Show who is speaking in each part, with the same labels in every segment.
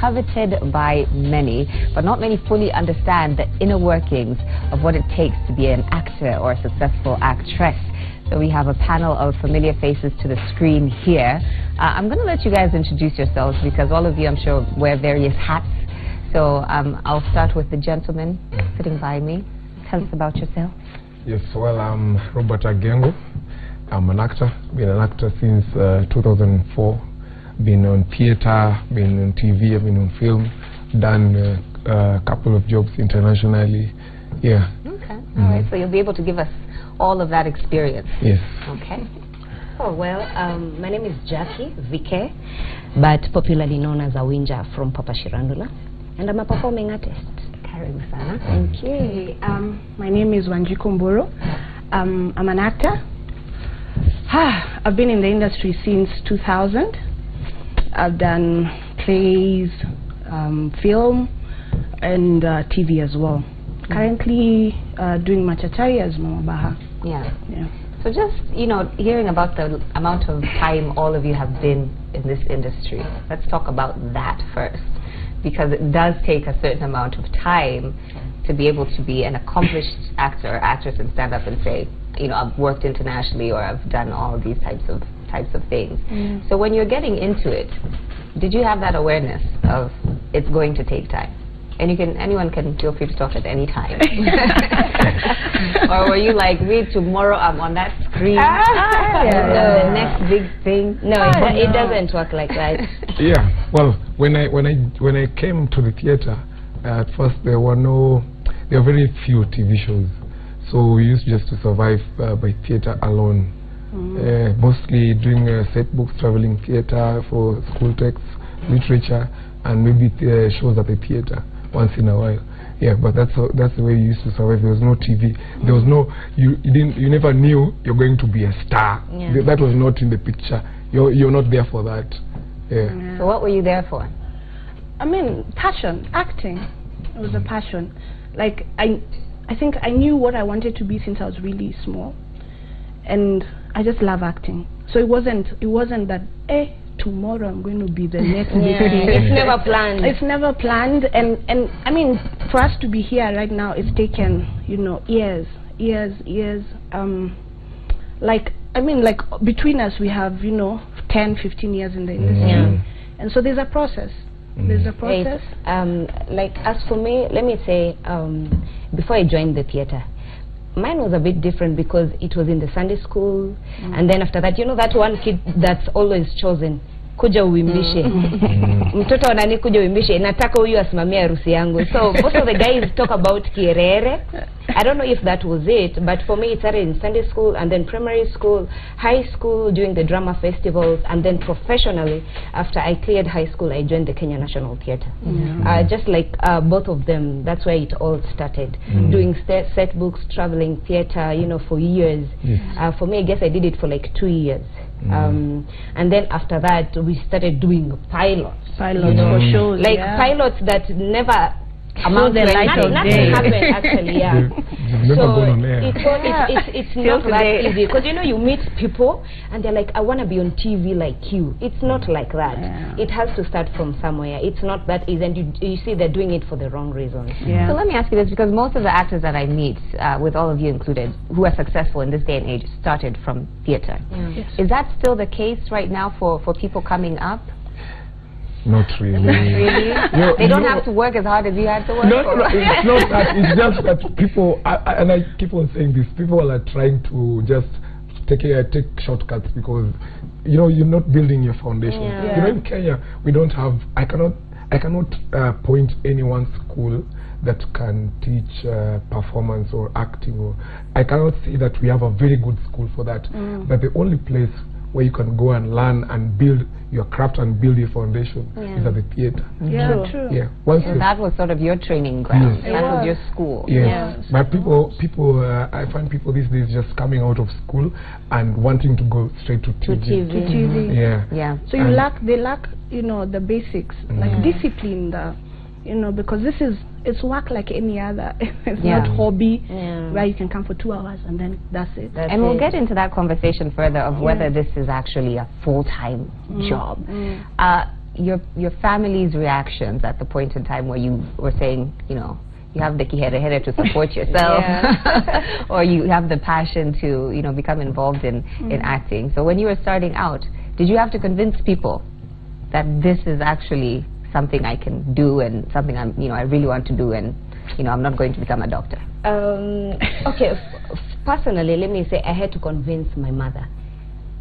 Speaker 1: coveted by many, but not many fully understand the inner workings of what it takes to be an actor or a successful actress. So we have a panel of familiar faces to the screen here. I'm going to let you guys introduce yourselves because all of you, I'm sure, wear various hats. So I'll start with the gentleman sitting by me. Tell us about yourself.
Speaker 2: Yes, well, I'm Robert Agengo. I'm an actor. Been an actor since 2004. Been on theater, been on TV, I've been on film. Done a couple of jobs internationally. Yeah.
Speaker 1: Okay. All right. So you'll be able to give us all of that experience.
Speaker 2: Yes.
Speaker 1: Okay.
Speaker 3: Oh, well, my name is Jackie Vike, but popularly known as Awinja from Papa Shirandula, and I'm a performing artist.
Speaker 1: Karibu sana.
Speaker 3: Thank you.
Speaker 4: Okay, my name is Wanjiku Mburu. I'm an actor. I've been in the industry since 2000. I've done plays, film, and TV as well. Currently doing Machachari as Mama Baha.
Speaker 1: Yeah.
Speaker 4: Yeah.
Speaker 1: So just, you know, hearing about the amount of time all of you have been in this industry, let's talk about that first. Because it does take a certain amount of time to be able to be an accomplished actor or actress and stand up and say, you know, I've worked internationally or I've done all of these types of things. So when you're getting into it, did you have that awareness of it's going to take time? And anyone can feel free to talk at any time. Or were you like, wait, tomorrow I'm on that screen, the next big thing?
Speaker 3: No, it doesn't work like that.
Speaker 2: Yeah. Well, when I came to the theater, at first there were very few TV shows, so we used just to survive by theater alone. Mostly doing set books, traveling theater for school texts, literature, and maybe shows at the theater once in a while. Yeah, but that's the way you used to survive. There was no TV. There was no you never knew you're going to be a star.
Speaker 3: Yeah.
Speaker 2: That was not in the picture. You're not there for that. Yeah.
Speaker 1: So what were you there for?
Speaker 4: I mean, passion, acting. It was a passion. Like I think I knew what I wanted to be since I was really small, and I just love acting. So it wasn't that tomorrow I'm going to be the next big thing.
Speaker 3: It's never planned.
Speaker 4: It's never planned, and I mean, for us to be here right now, it's taken, you know, years. Like, I mean, like between us we have, you know, 10, 15 years in the industry, and so there's a process. There's a process.
Speaker 3: Like as for me, let me say, before I joined the theater, mine was a bit different because it was in the Sunday school, and then after that, you know, that one kid that's always chosen, kuja uimbishe. Mtoto wa nani kuja uimbishe, nataka huyu asimamie harusi yangu. So most of the guys talk about kierere. I don't know if that was it, but for me it started in Sunday school, and then primary school, high school, doing the drama festivals, and then professionally, after I cleared high school, I joined the Kenya National Theatre. Just like both of them, that's where it all started. Doing set books, traveling theatre, you know, for years. For me, I guess I did it for like 2 years. And then after that, we started doing pilots.
Speaker 4: You know, for shows,
Speaker 3: like pilots that never amount
Speaker 4: the light of
Speaker 3: nothing
Speaker 4: day.
Speaker 3: happened actually, yeah. So it's not that easy, because you know, you meet people and they're like, I want to be on TV like you. It's not like that. It has to start from somewhere. It's not that easy, and you see they're doing it for the wrong reasons.
Speaker 1: So let me ask you this, because most of the actors that I meet, with all of you included, who are successful in this day and age, started from theater. Is that still the case right now for people coming up?
Speaker 2: Not really.
Speaker 1: Really? They don't have to work as hard as you had to work?
Speaker 2: No, it's not that. It's just that people, and I keep on saying this, people are trying to just take shortcuts because, you know, you're not building your foundation. You know, in Kenya, we don't have, I cannot point any one school that can teach performance or acting, or I cannot say that we have a very good school for that. But the only place where you can go and learn and build your craft and build your foundation is at the theater.
Speaker 4: True.
Speaker 2: Yeah.
Speaker 1: That was sort of your training ground. That was your school.
Speaker 2: Yes. But people, I find people these days just coming out of school and wanting to go straight to TV.
Speaker 4: Yeah. So they lack, you know, the basics, like discipline, you know, because it's work like any other. It's not hobby where you can come for 2 hours and then that's it.
Speaker 1: And we'll get into that conversation further of whether this is actually a full-time job. your family's reactions at the point in time where you were saying, you know, you have the kihere to support yourself, or you have the passion to, you know, become involved in acting. So when you were starting out, did you have to convince people that this is actually something I can do and something I really want to do, and, you know, I'm not going to become a doctor?
Speaker 3: Okay, personally, let me say I had to convince my mother.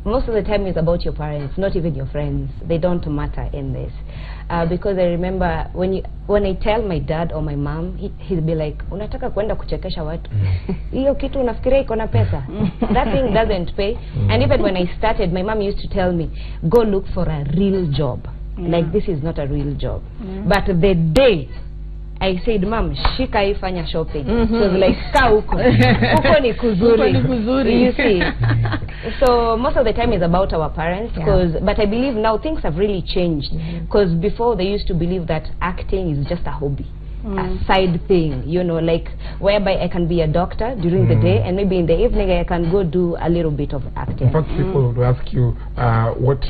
Speaker 3: Most of the time it's about your parents, not even your friends. They don't matter in this. Because I remember when I tell my dad or my mom, he'll be like, unataka kwenda kuchekesha watu? Hiyo kitu unafikiria iko na pesa? That thing doesn't pay. And even when I started, my mom used to tell me, go look for a real job. Like, this is not a real job. But the day I said, Mom, shika ifanya shopping. So it was like, ka uko. Uko ni kuzuri. You see. So most of the time it's about our parents. But I believe now things have really changed. Because before they used to believe that acting is just a hobby. A side thing, you know, like whereby I can be a doctor during the day, and maybe in the evening I can go do a little bit of acting.
Speaker 2: In fact, people would ask you, what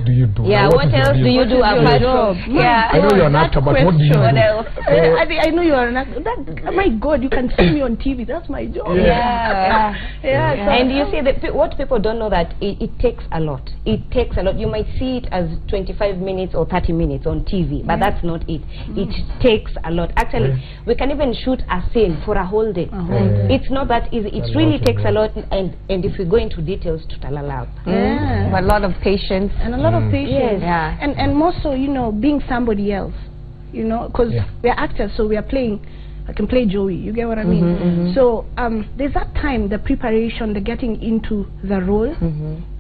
Speaker 2: do you do?
Speaker 3: Yeah, what else do you do apart from?
Speaker 2: Yeah, I know you're an actor, but what do you do?
Speaker 4: What else? I know you're an actor. My God, you can see me on TV. That's my job.
Speaker 3: Yeah. And you see that what people don't know, that it takes a lot. It takes a lot. You might see it as 25 minutes or 30 minutes on TV, but that's not it. It takes a lot. Actually, we can even shoot a scene for a whole day. It's not that easy. It really takes a lot, and if we go into details, tutalala.
Speaker 1: But a lot of patience.
Speaker 4: And a lot of patience.
Speaker 1: Yeah.
Speaker 4: And more so, you know, being somebody else. You know, because we're actors, so we are playing. I can play Joey. You get what I mean? So there's that time, the preparation, the getting into the role,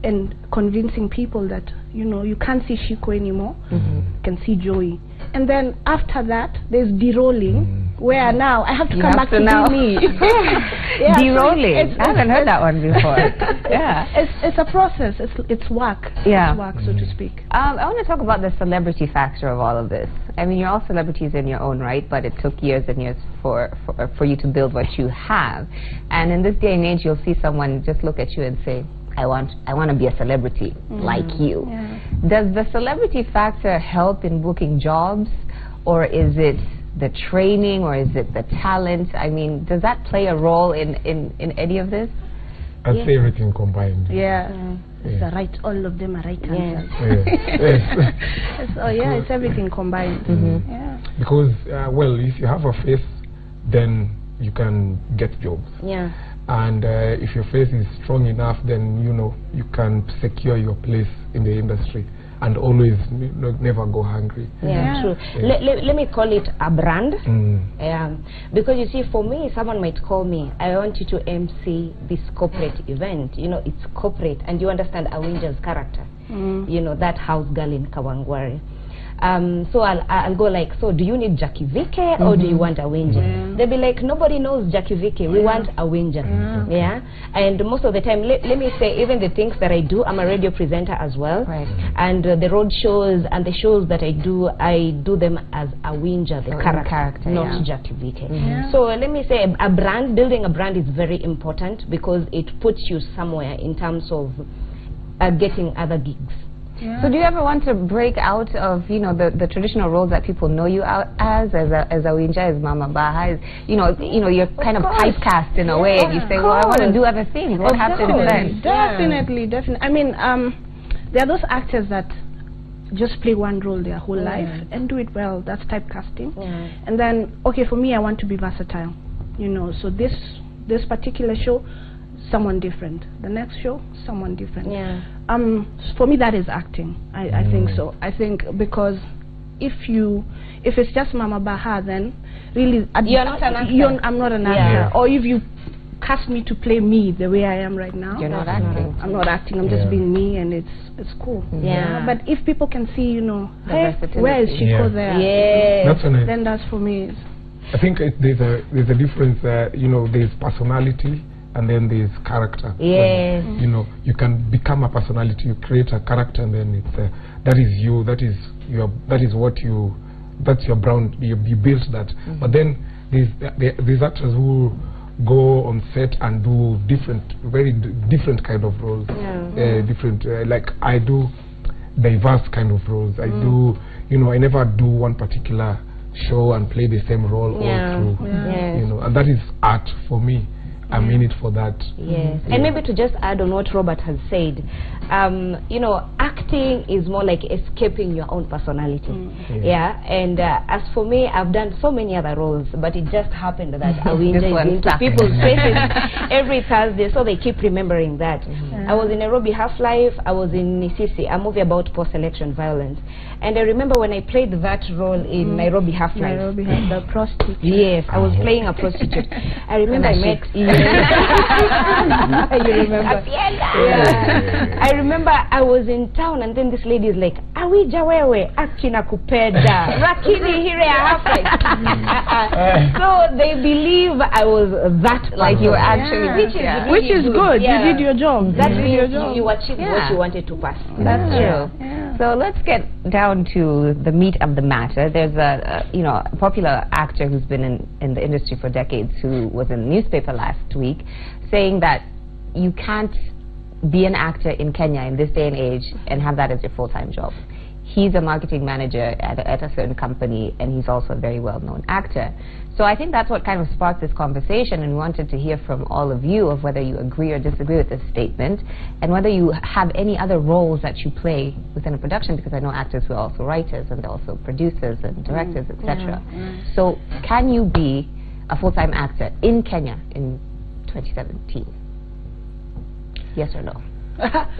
Speaker 4: and convincing people that, you know, you can't see Shiko anymore. You can see Joey. And then after that, there's de-rolling, where now I have to come back to be me.
Speaker 1: De-rolling? I haven't heard that one before.
Speaker 4: It's a process. It's work.
Speaker 1: Yeah.
Speaker 4: It's work, so to speak.
Speaker 1: I want to talk about the celebrity factor of all of this. I mean, you're all celebrities in your own right, but it took years and years for you to build what you have. And in this day and age, you'll see someone just look at you and say, I want to be a celebrity like you. Does the celebrity factor help in booking jobs, or is it the training, or is it the talent? I mean, does that play a role in any of this?
Speaker 2: I'd say everything combined.
Speaker 4: It's a right. All of them are right answers. It's everything combined.
Speaker 2: Because well, if you have a face, then you can get jobs. And if your face is strong enough, then, you know, you can secure your place in the industry and always never go hungry.
Speaker 3: True. Let me call it a brand. Because you see, for me, someone might call me, I want you to MC this corporate event. You know, it's corporate, and you understand Awinja's character. You know, that house girl in Kawangware. So I'll go like, so do you need Jackie Vike or do you want Awinja? They'll be like, nobody knows Jackie Vike, we want Awinja. And most of the time, let me say, even the things that I do, I'm a radio presenter as well. And the road shows and the shows that I do them as Awinja, the character, not Jackie Vike. So let me say, building a brand is very important, because it puts you somewhere in terms of getting other gigs.
Speaker 1: So do you ever want to break out of, you know, the traditional roles that people know you out as Awinja, as Mama Baha, as, you know, you're kind of typecast in a way, and you say, well, I want to do other things. What happens then?
Speaker 4: Definitely. I mean, there are those actors that just play one role their whole life and do it well. That's typecasting. And then, okay, for me, I want to be versatile. You know, so this particular show, someone different. The next show, someone different. For me, that is acting. I think so. I think because if it's just Mama Baha, then really
Speaker 3: you're not an actor.
Speaker 4: I'm not an actor. Or if you cast me to play me the way I am right now,
Speaker 1: you're not acting.
Speaker 4: I'm not acting. I'm just being me, and it's cool. But if people can see, you know, hey, where is Shiko there? Then that's for me.
Speaker 2: I think there's a difference. You know, there's personality, and then there's character. You know, you can become a personality, you create a character, and then it's that is you, that's your brand, you built that. But then there's actors who go on set and do very different kind of roles. Different, like I do, diverse kind of roles. I do, you know, I never do one particular show and play the same role all through. You know, and that is art for me. I'm in it for that.
Speaker 3: Yes. And maybe to just add on what Robert has said, you know, acting is more like escaping your own personality. And as for me, I've done so many other roles, but it just happened that I will into people's faces every Thursday, so they keep remembering that. I was in Nairobi Half Life, I was in Nisisi, a movie about post-election violence. And I remember when I played that role in Nairobi Half Life.
Speaker 4: Nairobi had the prostitute.
Speaker 3: Yes, I was playing a prostitute. I remember I met... You remember? I remember I was in town and then this lady is like, Awija wewe akina kupeda rakini here Half Life. So they believe I was that, like you were actually,
Speaker 4: which is good. You did your job.
Speaker 3: That means you achieved what you wanted to pass.
Speaker 1: That's true. So let's get down to the meat of the matter. There's a you know, a popular actor who's been in the industry for decades, who was in the newspaper last week, saying that you can't be an actor in Kenya in this day and age and have that as your full-time job. He's a marketing manager at a certain company, and he's also a very well-known actor. So I think that's what kind of sparked this conversation, and we wanted to hear from all of you of whether you agree or disagree with this statement, and whether you have any other roles that you play within a production, because I know actors who are also writers and also producers and directors, etc. So can you be a full-time actor in Kenya in 2017? Yes or no?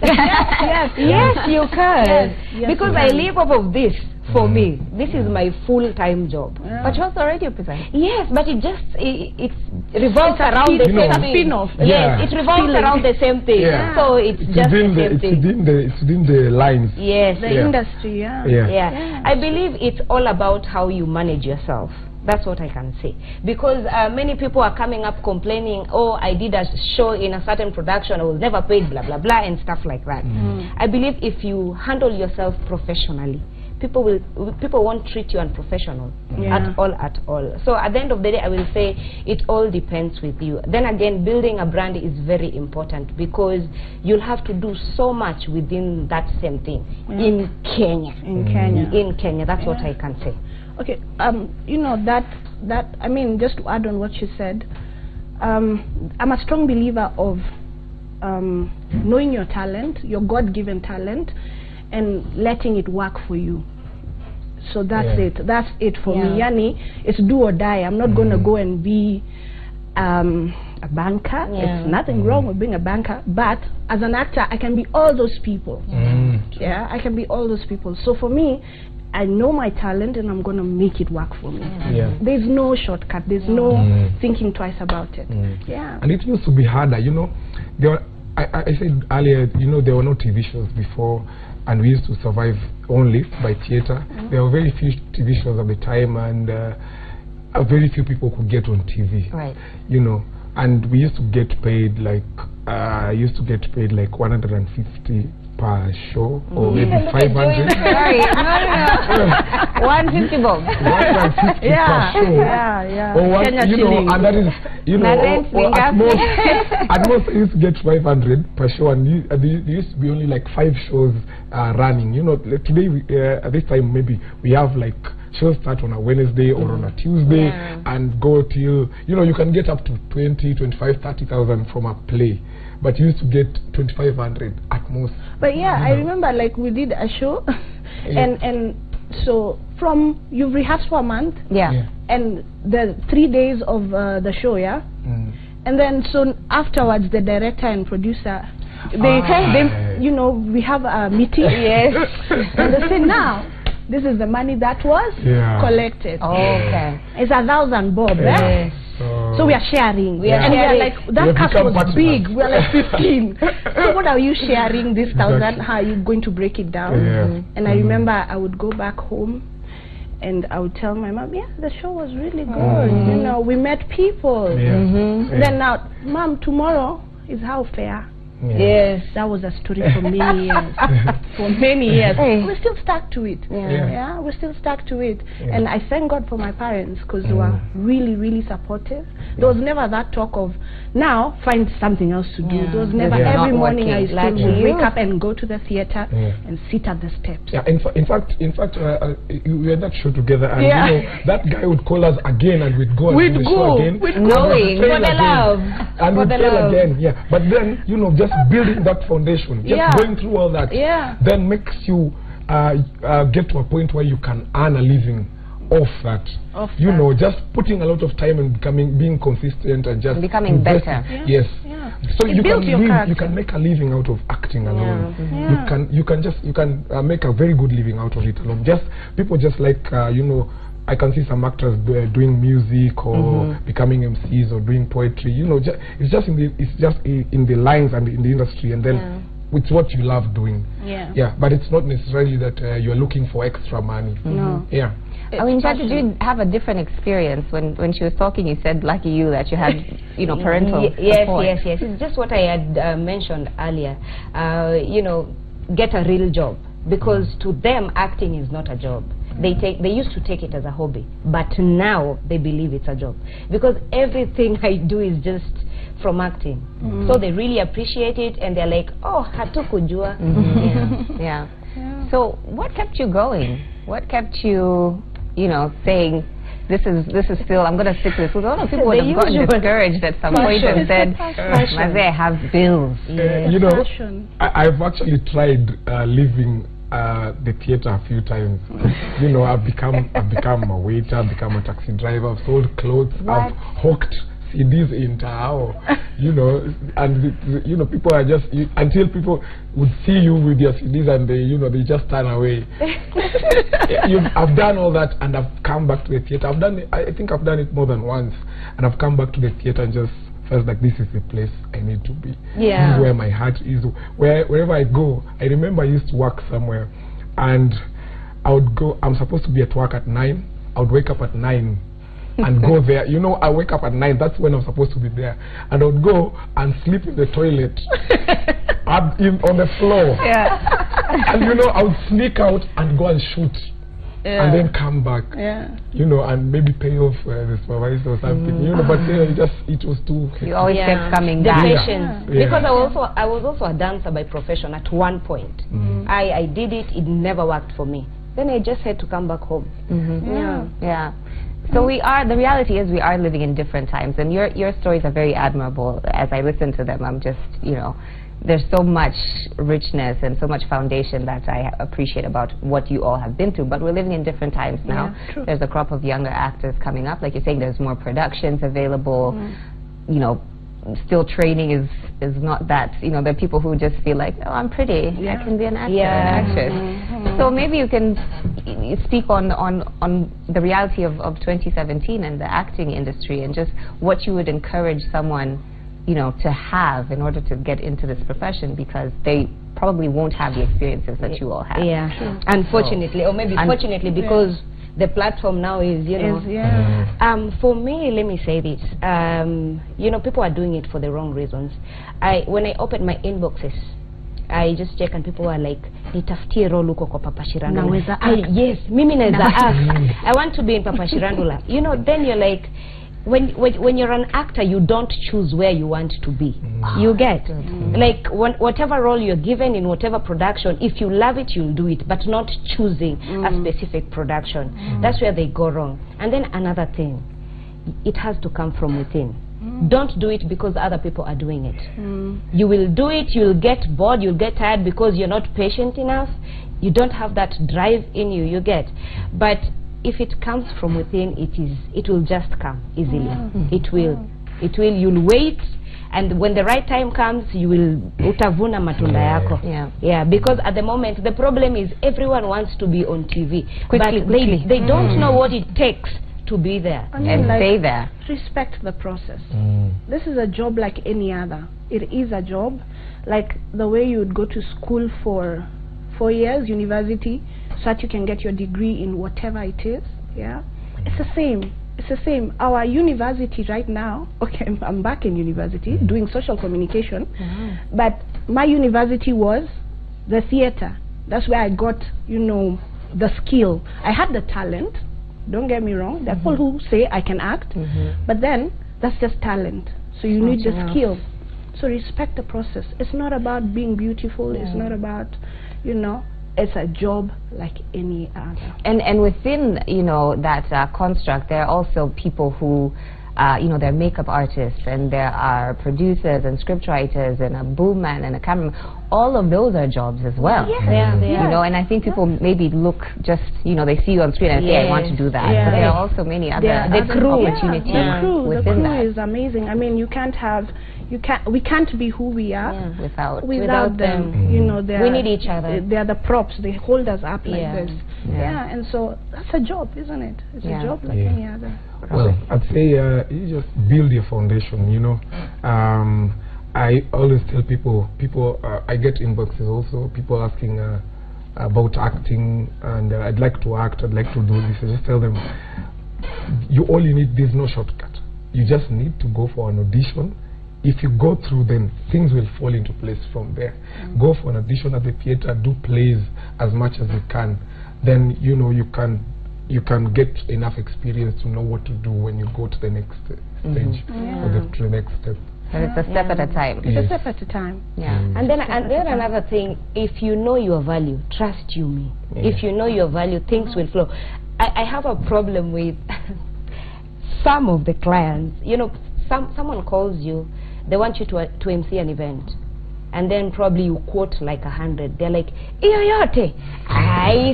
Speaker 3: Yes, you can. Because I live off of this. For me, this is my full-time job.
Speaker 1: But you're also a radio presenter.
Speaker 3: Yes, but it just it revolves around the same thing.
Speaker 4: Spin-off.
Speaker 3: Yes, it revolves around the same thing. So it's just the same thing.
Speaker 2: It's within the lines.
Speaker 3: Yes,
Speaker 4: the industry.
Speaker 3: I believe it's all about how you manage yourself. That's what I can say. Because many people are coming up complaining, oh, I did a show in a certain production, I was never paid, blah, blah, blah, and stuff like that. I believe if you handle yourself professionally, people won't treat you unprofessional at all. So at the end of the day, I will say it all depends with you. Then again, building a brand is very important, because you'll have to do so much within that same thing in Kenya. In Kenya, that's what I can say.
Speaker 4: Okay, you know, that I mean, just to add on what you said, I'm a strong believer of knowing your talent, your God-given talent, and letting it work for you. So that's it. That's it for me. Yani, it's do or die. I'm not going to go and be a banker. It's nothing wrong with being a banker, but as an actor, I can be all those people. I can be all those people. So for me, I know my talent and I'm going to make it work for me. There's no shortcut. There's no thinking twice about it.
Speaker 2: And it used to be harder, you know. I said earlier, you know, there were no TV shows before, and we used to survive only by theater. There were very few TV shows at the time, and very few people could get on TV. You know, and we used to get paid like I used to get paid like 150 per show, or maybe 500.
Speaker 1: Sorry, no. 150 bob.
Speaker 2: 150 per show. Or one, you know, and that is, you know, at most I used to get 500 per show, and there used to be only like 5 shows running. You know, today at this time maybe we have like shows start on a Wednesday or on a Tuesday and go till, you know, you can get up to 20, 25, 30,000 from a play. But you used to get 2,500 at most.
Speaker 4: But I remember like we did a show, and so from you've rehearsed for a month, and the 3 days of the show, and then soon afterwards the director and producer, they you know, we have a meeting, and they say now this is the money that was collected. It's 1,000 bob. So we are sharing. We are like, that cast was big. We are like 15. So what are you sharing this 1,000? How are you going to break it down? And I remember I would go back home and I would tell my mom, the show was really good. You know, we met people. Then now, Mom, tomorrow is how fair.
Speaker 3: Yes.
Speaker 4: That was a story for many years. For many years. We're still stuck to it. Yeah, we're still stuck to it. And I thank God for my parents, because they were really, really supportive. There was never that talk of, now find something else to do. There was never, every morning I used to wake up and go to the theater and sit at the steps.
Speaker 2: Yeah, in fact, we had that show together, and you know, that guy would call us again, and we'd go and do the show again.
Speaker 3: Knowing for the love.
Speaker 2: And we'd fail again, But then, you know, just building that foundation, just going through all that, then makes you get to a point where you can earn a living off that. You know, just putting a lot of time and being consistent and just
Speaker 1: becoming better.
Speaker 2: Yes. So you can make a living out of acting alone. You can make a very good living out of it alone. Just people just like you know, I can see some actors doing music or becoming MCs or doing poetry. You know, it's just in the lines and in the industry, and then it's what you love doing. But it's not necessarily that you're looking for extra money.
Speaker 4: No.
Speaker 1: I mean, did you have a different experience when she was talking? You said, lucky you, that you had, you know, parental support.
Speaker 3: Yes. It's just what I had mentioned earlier. You know, get a real job, because to them acting is not a job. They used to take it as a hobby, but now they believe it's a job, because everything I do is just from acting. So they really appreciate it, and they're like, oh, hatukujua.
Speaker 1: So what kept you going? What kept you, you know, saying, this is still, I'm going to stick to this? Because a lot of people would have gotten discouraged at some point and said, I have bills.
Speaker 2: You know, I've actually tried leaving the theater a few times. You know, I've become a waiter, I've become a taxi driver, I've sold clothes, I've hawked CDs in Tao, you know, and you know, people are just until people would see you with your CDs and they just turn away. I've done all that, and I've come back to the theater. I think I've done it more than once, and I've come back to the theater and just felt like this is the place I need to be. This is where my heart is. Wherever I go, I remember I used to work somewhere, and I would go. I'm supposed to be at work at 9. I would wake up at 9. And go there. You know, I wake up at 9. That's when I'm supposed to be there. And I would go and sleep in the toilet on the floor. And you know, I would sneak out and go and shoot. And then come back. You know, and maybe pay off the supervisor or something. You know, but it was too.
Speaker 1: You always kept coming
Speaker 3: the
Speaker 1: back.
Speaker 3: Patience. Because I was also a dancer by profession at one point. I did it. It never worked for me. Then I just had to come back home.
Speaker 1: So the reality is we are living in different times, and your stories are very admirable. As I listen to them, I'm just, you know, there's so much richness and so much foundation that I appreciate about what you all have been through. But we're living in different times now. There's a crop of younger actors coming up. Like you're saying, there's more productions available. You know, still training is not that, you know, there are people who just feel like, oh, I'm pretty, I can be an actor, an actress. So maybe you can speak on the reality of 2017 and the acting industry, and just what you would encourage someone, you know, to have in order to get into this profession, because they probably won't have the experiences that you all have.
Speaker 3: Unfortunately, or maybe fortunately, because the platform now is, you know, for me, let me say this, you know, people are doing it for the wrong reasons. When I open my inboxes, I just check, and people are like, nitafutie role uko kwa Papa Shirandula. Yes, mimi naweza ask. I want to be in Papa Shirandula. You know, then you're like, when you're an actor, you don't choose where you want to be. You get like whatever role you're given in whatever production, if you love it, you'll do it, but not choosing a specific production. That's where they go wrong. And then another thing, it has to come from within. Don't do it because other people are doing it. You will do it, you'll get bored, you'll get tired because you're not patient enough. You don't have that drive in you, you get. But if it comes from within, it will just come easily. It will. You'll wait, and when the right time comes, you will utavuna matunda yako. Because at the moment, the problem is everyone wants to be on TV, quickly, but they don't know what it takes to be there and
Speaker 4: like,
Speaker 3: stay there.
Speaker 4: Respect the process. This is a job like any other. It is a job like the way you would go to school for 4 years, university, so that you can get your degree in whatever it is. It's the same. It's the same. Our university right now, okay, I'm back in university doing social communication, but my university was the theater. That's where I got, you know, the skill. I had the talent. Don't get me wrong. There are people who say I can act, but then that's just talent. So you need the skill. So respect the process. It's not about being beautiful. It's not about, you know, it's a job like any other.
Speaker 1: And within, you know, that construct, there are also people who, you know, they're makeup artists, and there are producers and scriptwriters and a boom man and a cameraman. All of those are jobs as well. You know, and I think people maybe look just, you know, they see you on screen and say, I want to do that. But there are also many other opportunities
Speaker 4: the
Speaker 1: within
Speaker 4: crew
Speaker 1: that.
Speaker 4: is amazing. I mean, we can't be who we are
Speaker 1: without
Speaker 4: them. You know,
Speaker 3: we need each other.
Speaker 4: They are the props. They hold us up like this. And so that's a job, isn't it? It's a job like any other.
Speaker 2: Well, I'd say you just build your foundation, you know. I always tell people, I get inboxes also, people asking about acting, and I'd like to act, I'd like to do this. I just tell them, all you need, there's no shortcut. You just need to go for an audition. If you go through, then things will fall into place from there. Go for an audition at the theater, do plays as much as you can. Then, you know, you can get enough experience to know what to do when you go to the next stage or to the next step.
Speaker 1: And it's a step at a time.
Speaker 4: It's a step at a time.
Speaker 3: And then another thing, if you know your value, trust you me. If you know your value, things will flow. I have a problem with some of the clients. You know, someone calls you, they want you to MC an event, and then probably you quote like 100. They're like, iyo yote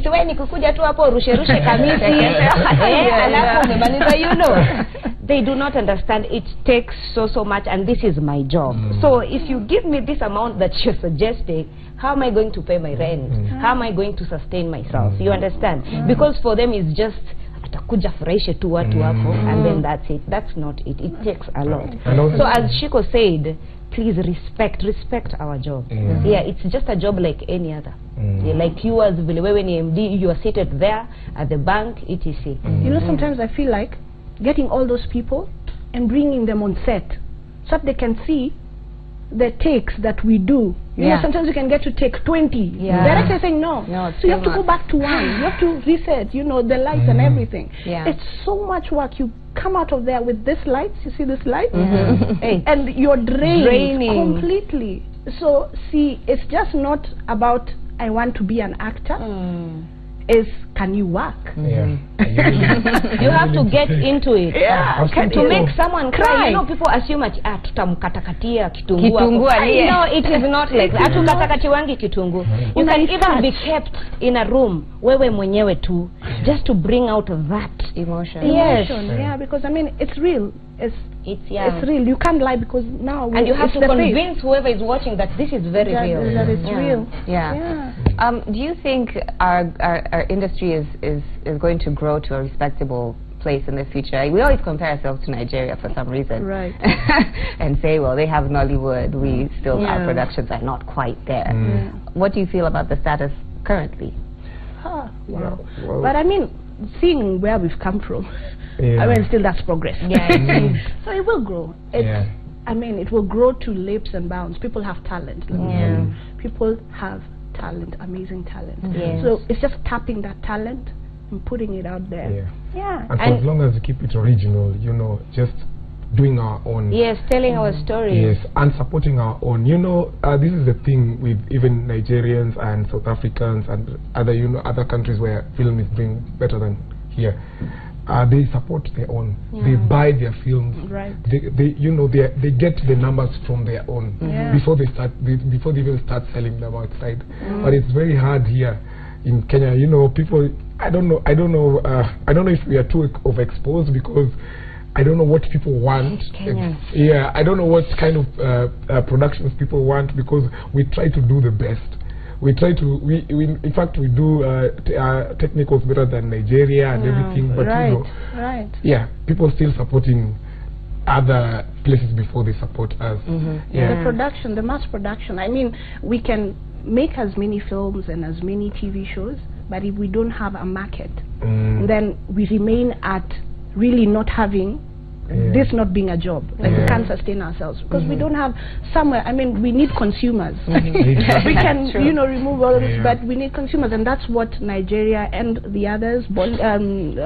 Speaker 3: siwe nikukuja tu hapo rushe kamisi alafu umemaliza, you know. They do not understand it takes so much, and this is my job. So if you give me this amount that you're suggesting, how am I going to pay my rent? How am I going to sustain myself? You understand? Because for them it's just atakuja furahishe tu watu hapo, and then that's it. That's not it. It takes a lot. So as Shiko said, please respect our job. It's just a job like any other. Like you as wewe ni MD, you are seated there at the bank, etc.
Speaker 4: You know, sometimes I feel like getting all those people and bringing them on set so that they can see the takes that we do. You know, sometimes you can get to take 20. Director saying no. So you have to go back to one. You have to reset, you know, the lights and everything. It's so much work. You come out of there with this lights. You see this light? And you're draining completely. So see, it's just not about I want to be an actor. Is can you work?
Speaker 3: You have to get into it. To make someone cry. You know, people assume tutamkatakatia kitungua. No, it is not like that. Hatukatakatiwangi kitungu. You can even be kept in a room wewe mwenyewe tu, just to bring out that emotion.
Speaker 4: Yeah, because I mean it's real. It's real. You can't lie, because now
Speaker 3: and you have to convince whoever is watching that this is very real.
Speaker 4: That it's real.
Speaker 1: Do you think our industry is going to grow to a respectable place in the future? We always compare ourselves to Nigeria for some reason, and say, well, they have Nollywood, we still, our productions are not quite there. What do you feel about the status currently?
Speaker 4: But I mean, seeing where we've come from, I mean, still that's progress. So it will grow. I mean, it will grow to leaps and bounds. People have talent. People have talent, amazing talent. So it's just tapping that talent and putting it out there.
Speaker 2: And for as long as we keep it original, you know, just doing our own.
Speaker 3: Telling our story.
Speaker 2: And supporting our own. You know, this is the thing with even Nigerians and South Africans and other, you know, other countries where film is doing better than here. They support their own. They buy their films. They you know, they get the numbers from their own before they even start selling them outside. But it's very hard here in Kenya. You know, people. I don't know if we are too overexposed, because I don't know what people want. I don't know what kind of productions people want, because we try to do the best. We try to, in fact, we do technicals better than Nigeria and everything, but you know, people still supporting other places before they support us.
Speaker 4: The production, the mass production. I mean, we can make as many films and as many TV shows, but if we don't have a market, then we remain at really not having this not being a job. Like we can't sustain ourselves because we don't have somewhere. I mean, we need consumers. We can, you know, remove all of this, but we need consumers, and that's what Nigeria and the others, in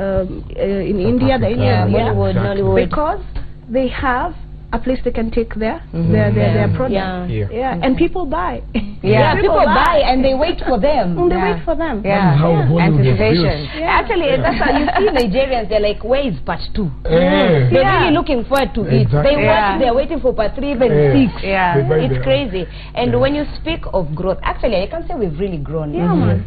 Speaker 4: India, the Indian,
Speaker 3: Bollywood, Nollywood,
Speaker 4: because they have a place they can take their product. And people buy.
Speaker 3: People buy and they wait for them.
Speaker 4: They wait for them.
Speaker 1: Anticipation.
Speaker 3: Actually, that's how you see Nigerians. They're like, where is part 2? They're really looking forward to it. They're waiting for part 3, even 6. It's crazy. And when you speak of growth, actually, I can say we've really grown.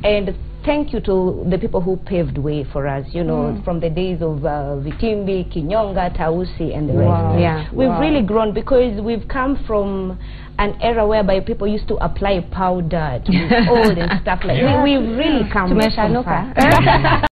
Speaker 3: And thank you to the people who paved way for us, you know, from the days of Vitimbi, Kinyonga, Tausi, and the rest. We've really grown because we've come from an era whereby people used to apply powder to be old and stuff like that. We've really come from far.